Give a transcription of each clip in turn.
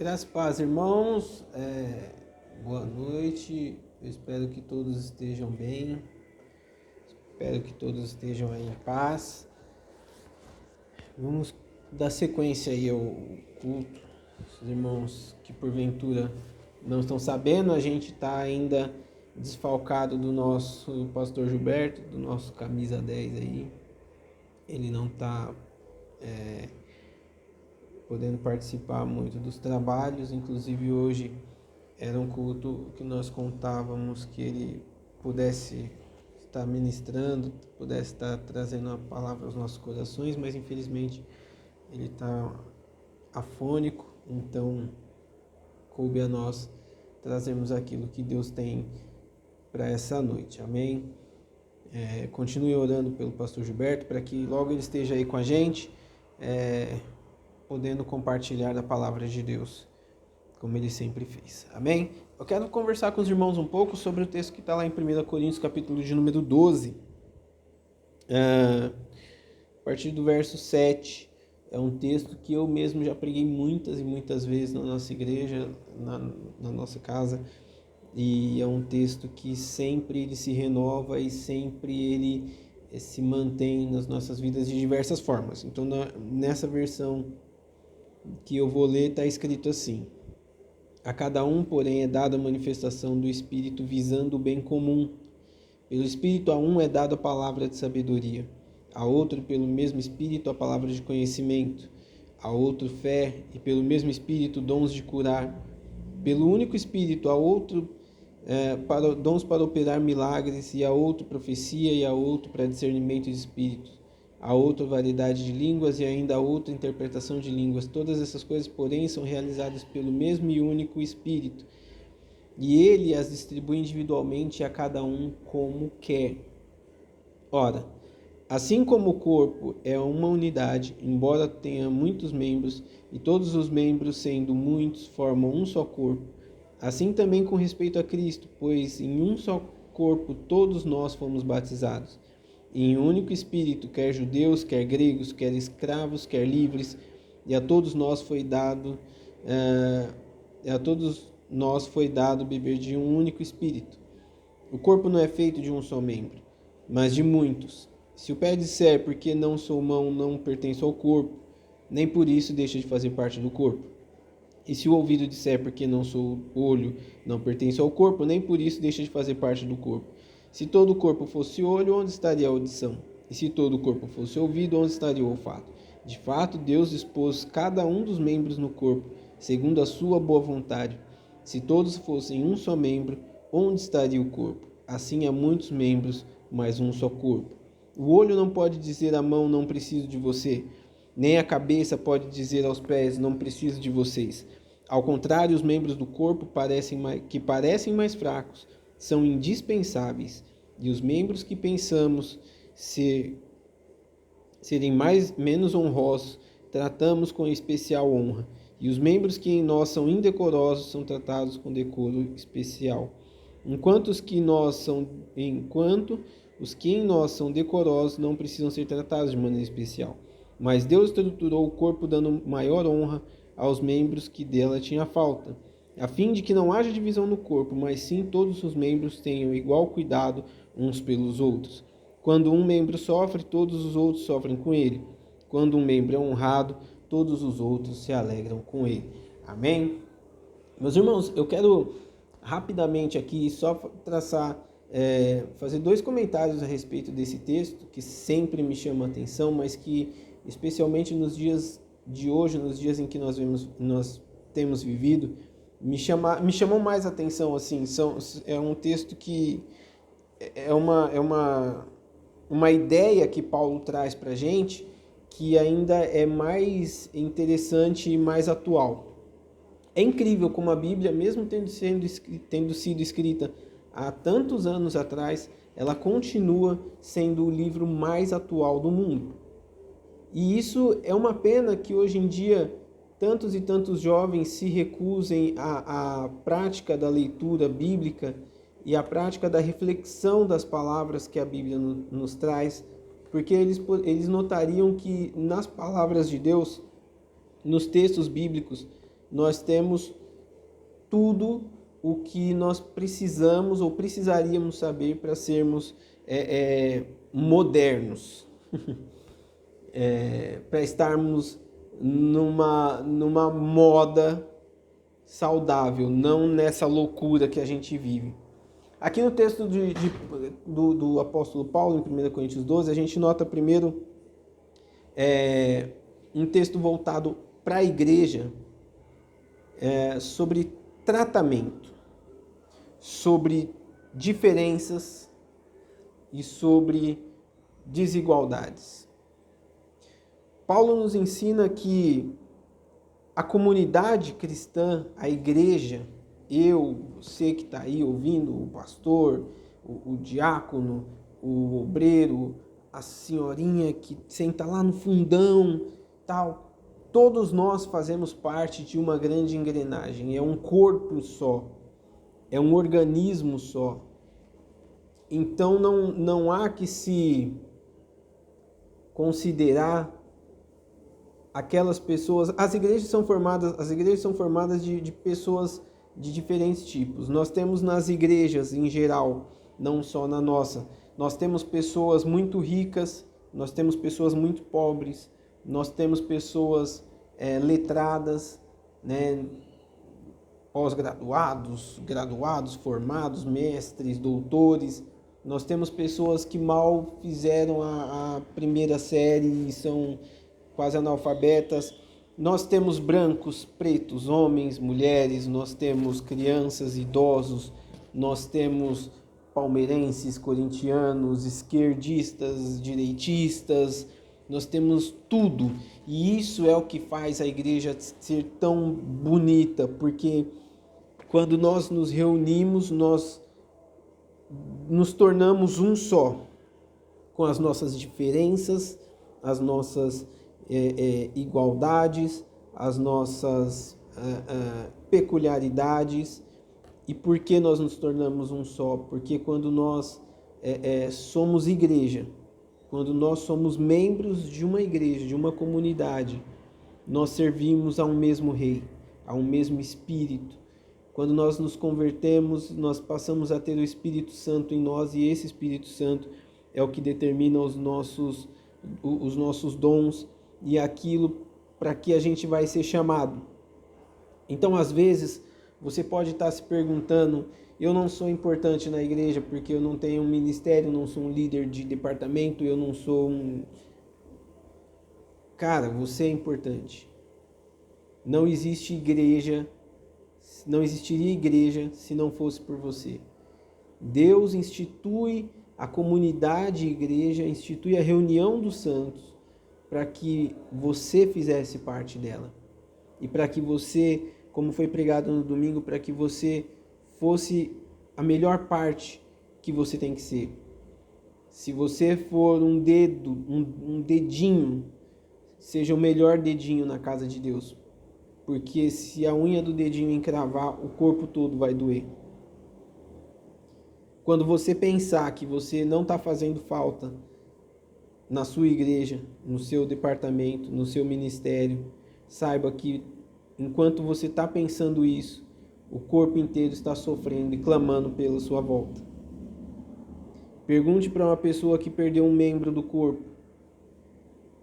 Graças e paz, irmãos. Boa noite. Eu espero que todos estejam bem. Espero que todos estejam aí em paz. Vamos dar sequência aí ao culto. Os irmãos que porventura não estão sabendo, a gente está ainda desfalcado do nosso pastor Gilberto, do nosso camisa 10 aí. Ele não está podendo participar muito dos trabalhos, inclusive hoje era um culto que nós contávamos que ele pudesse estar ministrando, pudesse estar trazendo a palavra aos nossos corações, mas infelizmente ele está afônico, então coube a nós trazermos aquilo que Deus tem para essa noite, amém? Continue orando pelo pastor Gilberto, para que logo ele esteja aí com a gente, podendo compartilhar a palavra de Deus, como ele sempre fez. Amém? Eu quero conversar com os irmãos um pouco sobre o texto que está lá em 1 Coríntios, capítulo de número 12. A partir do verso 7. É um texto que eu mesmo já preguei muitas e muitas vezes na nossa igreja, na nossa casa. E é um texto que sempre ele se renova e sempre ele se mantém nas nossas vidas de diversas formas. Então, nessa versão que eu vou ler, está escrito assim: a cada um, porém, é dada a manifestação do Espírito visando o bem comum. Pelo Espírito a um é dada a palavra de sabedoria, a outro, pelo mesmo Espírito, a palavra de conhecimento, a outro fé, e pelo mesmo Espírito dons de curar. Pelo único Espírito a outro dons para operar milagres, e a outro profecia, e a outro para discernimento de espíritos, a outra variedade de línguas, e ainda a outra interpretação de línguas. Todas essas coisas, porém, são realizadas pelo mesmo e único Espírito, e ele as distribui individualmente a cada um como quer. Ora, assim como o corpo é uma unidade, embora tenha muitos membros, e todos os membros, sendo muitos, formam um só corpo, assim também com respeito a Cristo, pois em um só corpo todos nós fomos batizados, em um único Espírito, quer judeus, quer gregos, quer escravos, quer livres, e a todos nós foi dado beber de um único Espírito. O corpo não é feito de um só membro, mas de muitos. Se o pé disser, porque não sou mão, não pertenço ao corpo, nem por isso deixa de fazer parte do corpo. E se o ouvido disser, porque não sou olho, não pertenço ao corpo, nem por isso deixa de fazer parte do corpo. Se todo o corpo fosse olho, onde estaria a audição? E se todo o corpo fosse ouvido, onde estaria o olfato? De fato, Deus dispôs cada um dos membros no corpo, segundo a sua boa vontade. Se todos fossem um só membro, onde estaria o corpo? Assim há muitos membros, mas um só corpo. O olho não pode dizer à mão, não preciso de você, nem a cabeça pode dizer aos pés, não preciso de vocês. Ao contrário, os membros do corpo que parecem mais fracos são indispensáveis, e os membros que pensamos serem menos honrosos tratamos com especial honra, e os membros que em nós são indecorosos são tratados com decoro especial. Enquanto os que em nós são decorosos não precisam ser tratados de maneira especial. Mas Deus estruturou o corpo dando maior honra aos membros que dela tinha falta, a fim de que não haja divisão no corpo, mas sim todos os membros tenham igual cuidado uns pelos outros. Quando um membro sofre, todos os outros sofrem com ele. Quando um membro é honrado, todos os outros se alegram com ele. Amém? Meus irmãos, eu quero rapidamente aqui só fazer dois comentários a respeito desse texto, que sempre me chama a atenção, mas que, especialmente nos dias de hoje, nos dias em que nós temos vivido, me chamam mais atenção. Assim, é um texto que é uma ideia que Paulo traz para a gente, que ainda é mais interessante e mais atual. É incrível como a Bíblia, mesmo tendo sido escrita há tantos anos atrás, ela continua sendo o livro mais atual do mundo. E isso é uma pena, que hoje em dia tantos e tantos jovens se recusem à prática da leitura bíblica e à prática da reflexão das palavras que a Bíblia nos traz, porque eles notariam que nas palavras de Deus, nos textos bíblicos, nós temos tudo o que nós precisamos ou precisaríamos saber para sermos modernos, para estarmos numa moda saudável, não nessa loucura que a gente vive. Aqui no texto do apóstolo Paulo, em 1 Coríntios 12, a gente nota primeiro um texto voltado para a igreja, sobre tratamento, sobre diferenças e sobre desigualdades. Paulo nos ensina que a comunidade cristã, a igreja, você que está aí ouvindo, o pastor, o diácono, o obreiro, a senhorinha que senta lá no fundão, tal, todos nós fazemos parte de uma grande engrenagem, é um corpo só, é um organismo só. Então não há que se considerar aquelas pessoas. As igrejas são formadas de pessoas de diferentes tipos. Nós temos nas igrejas em geral, não só na nossa, nós temos pessoas muito ricas, nós temos pessoas muito pobres, nós temos pessoas letradas, né, pós-graduados, graduados, formados, mestres, doutores. Nós temos pessoas que mal fizeram a primeira série e são quase analfabetas. Nós temos brancos, pretos, homens, mulheres, nós temos crianças, idosos, nós temos palmeirenses, corintianos, esquerdistas, direitistas, nós temos tudo. E isso é o que faz a igreja ser tão bonita, porque quando nós nos reunimos, nós nos tornamos um só, com as nossas diferenças, as nossas igualdades, as nossas peculiaridades. E por que nós nos tornamos um só? Porque quando nós somos igreja, quando nós somos membros de uma igreja, de uma comunidade, nós servimos a um mesmo rei, a um mesmo Espírito. Quando nós nos convertemos, nós passamos a ter o Espírito Santo em nós, e esse Espírito Santo é o que determina os nossos dons e aquilo para que a gente vai ser chamado. Então, às vezes, você pode estar se perguntando: eu não sou importante na igreja porque eu não tenho um ministério, não sou um líder de departamento, eu não sou um... Cara, você é importante. Não existe igreja, não existiria igreja se não fosse por você. Deus institui a comunidade igreja, institui a reunião dos santos para que você fizesse parte dela. E para que você, como foi pregado no domingo, para que você fosse a melhor parte que você tem que ser. Se você for um dedinho, seja o melhor dedinho na casa de Deus. Porque se a unha do dedinho encravar, o corpo todo vai doer. Quando você pensar que você não está fazendo falta na sua igreja, no seu departamento, no seu ministério, saiba que enquanto você está pensando isso, o corpo inteiro está sofrendo e clamando pela sua volta. Pergunte para uma pessoa que perdeu um membro do corpo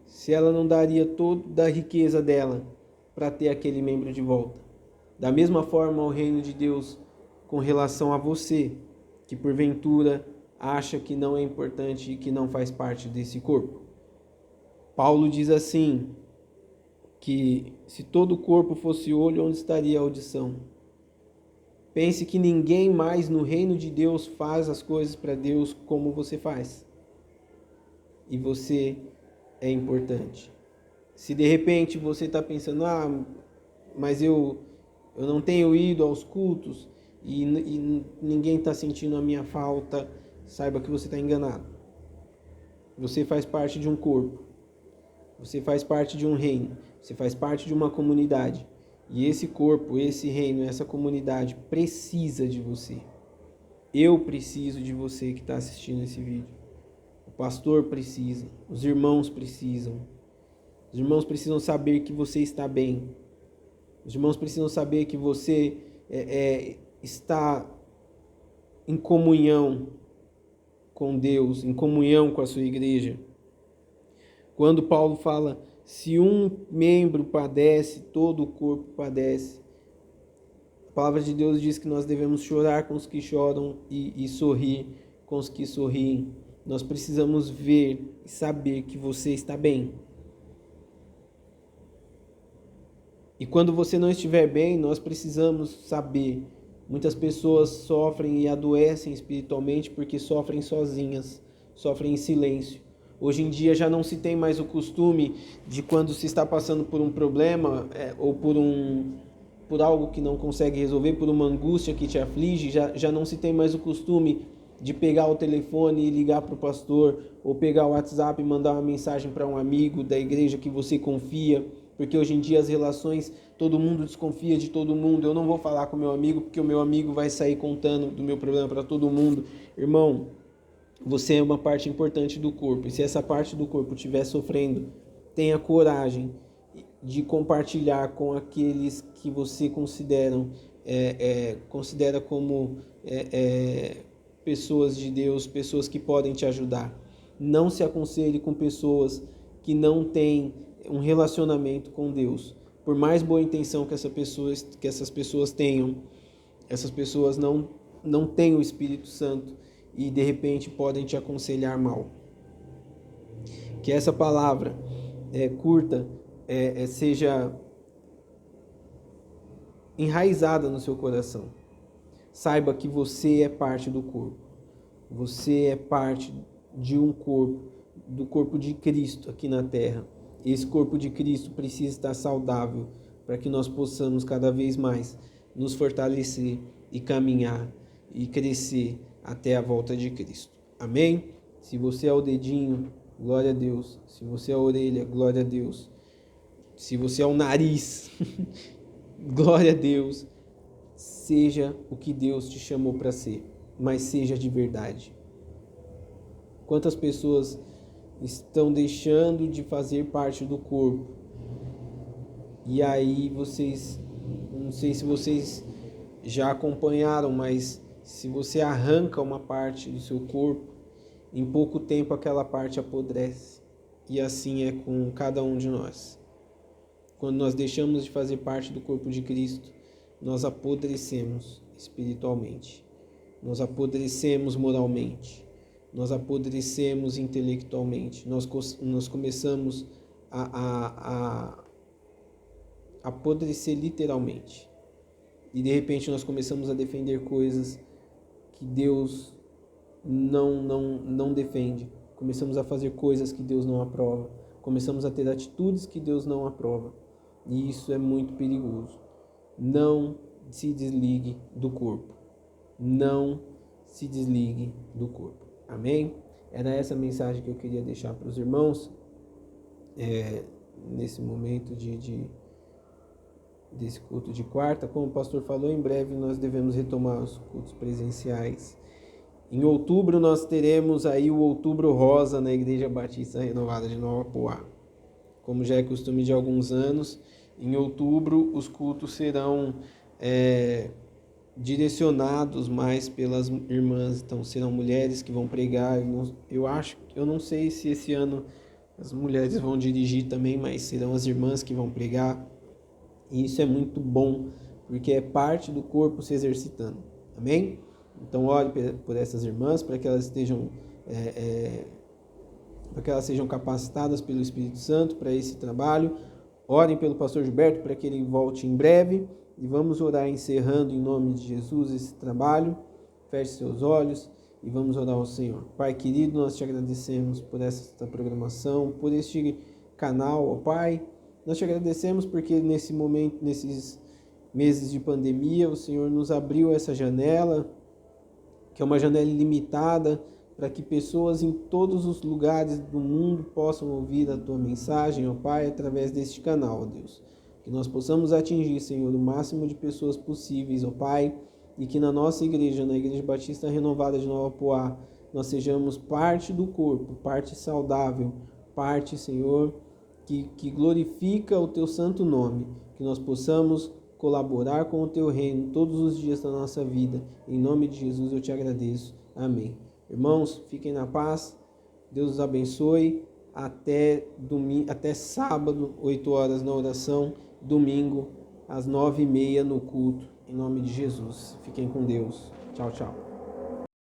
se ela não daria toda a riqueza dela para ter aquele membro de volta. Da mesma forma, o reino de Deus com relação a você, que porventura acha que não é importante e que não faz parte desse corpo. Paulo diz assim, que se todo o corpo fosse olho, onde estaria a audição? Pense que ninguém mais no reino de Deus faz as coisas para Deus como você faz. E você é importante. Se de repente você está pensando, mas eu não tenho ido aos cultos e ninguém está sentindo a minha falta, saiba que você está enganado. Você faz parte de um corpo. Você faz parte de um reino. Você faz parte de uma comunidade. E esse corpo, esse reino, essa comunidade precisa de você. Eu preciso de você que está assistindo esse vídeo. O pastor precisa. Os irmãos precisam. Os irmãos precisam saber que você está bem. Os irmãos precisam saber que você está em comunhão com Deus, em comunhão com a sua igreja. Quando Paulo fala, se um membro padece, todo o corpo padece. A palavra de Deus diz que nós devemos chorar com os que choram e sorrir com os que sorriem. Nós precisamos ver e saber que você está bem. E quando você não estiver bem, nós precisamos saber. Muitas pessoas sofrem e adoecem espiritualmente porque sofrem sozinhas, sofrem em silêncio. Hoje em dia já não se tem mais o costume de, quando se está passando por um problema ou por algo que não consegue resolver, por uma angústia que te aflige, já não se tem mais o costume de pegar o telefone e ligar para o pastor, ou pegar o WhatsApp e mandar uma mensagem para um amigo da igreja que você confia, porque hoje em dia as relações, todo mundo desconfia de todo mundo. Eu não vou falar com o meu amigo porque o meu amigo vai sair contando do meu problema para todo mundo. Irmão, você é uma parte importante do corpo, e se essa parte do corpo estiver sofrendo, tenha coragem de compartilhar com aqueles que você considera como pessoas de Deus, pessoas que podem te ajudar. Não se aconselhe com pessoas que não têm um relacionamento com Deus. Por mais boa intenção que essas pessoas tenham, essas pessoas não têm o Espírito Santo e de repente podem te aconselhar mal. Que essa palavra curta seja enraizada no seu coração. Saiba que você é parte do corpo. Você é parte de um corpo, do corpo de Cristo aqui na terra. Esse corpo de Cristo precisa estar saudável para que nós possamos cada vez mais nos fortalecer e caminhar e crescer até a volta de Cristo. Amém? Se você é o dedinho, glória a Deus. Se você é a orelha, glória a Deus. Se você é o nariz, glória a Deus. Seja o que Deus te chamou para ser, mas seja de verdade. Quantas pessoas estão deixando de fazer parte do corpo? E aí vocês, não sei se vocês já acompanharam, mas se você arranca uma parte do seu corpo, em pouco tempo aquela parte apodrece. E assim é com cada um de nós. Quando nós deixamos de fazer parte do corpo de Cristo, nós apodrecemos espiritualmente, nós apodrecemos moralmente, nós apodrecemos intelectualmente, nós começamos a apodrecer literalmente. E de repente nós começamos a defender coisas que Deus não defende. Começamos a fazer coisas que Deus não aprova. Começamos a ter atitudes que Deus não aprova. E isso é muito perigoso. Não se desligue do corpo. Não se desligue do corpo. Amém? Era essa mensagem que eu queria deixar para os irmãos nesse momento desse culto de quarta. Como o pastor falou, em breve nós devemos retomar os cultos presenciais. Em outubro nós teremos aí o Outubro Rosa na Igreja Batista Renovada de Nova Poá. Como já é costume de alguns anos, em outubro os cultos serão direcionados mais pelas irmãs. Então serão mulheres que vão pregar. Eu não sei se esse ano as mulheres vão dirigir também, mas serão as irmãs que vão pregar. E isso é muito bom, porque é parte do corpo se exercitando. Amém? Então ore por essas irmãs, para que elas sejam capacitadas pelo Espírito Santo para esse trabalho. Orem pelo pastor Gilberto para que ele volte em breve. E vamos orar encerrando em nome de Jesus esse trabalho. Feche seus olhos e vamos orar ao Senhor. Pai querido, nós te agradecemos por essa programação, por este canal, ó Pai. Nós te agradecemos porque nesse momento, nesses meses de pandemia, o Senhor nos abriu essa janela, que é uma janela ilimitada, para que pessoas em todos os lugares do mundo possam ouvir a Tua mensagem, ó Pai, através deste canal, ó Deus. Que nós possamos atingir, Senhor, o máximo de pessoas possíveis, ó Pai, e que na nossa igreja, na Igreja Batista Renovada de Nova Poá, nós sejamos parte do corpo, parte saudável, parte, Senhor, que glorifica o Teu santo nome. que nós possamos colaborar com o Teu reino todos os dias da nossa vida. Em nome de Jesus eu te agradeço. Amém. Irmãos, fiquem na paz. Deus os abençoe. Até sábado, 8 horas na oração. Domingo, às 9h30 no culto. Em nome de Jesus. Fiquem com Deus. Tchau, tchau.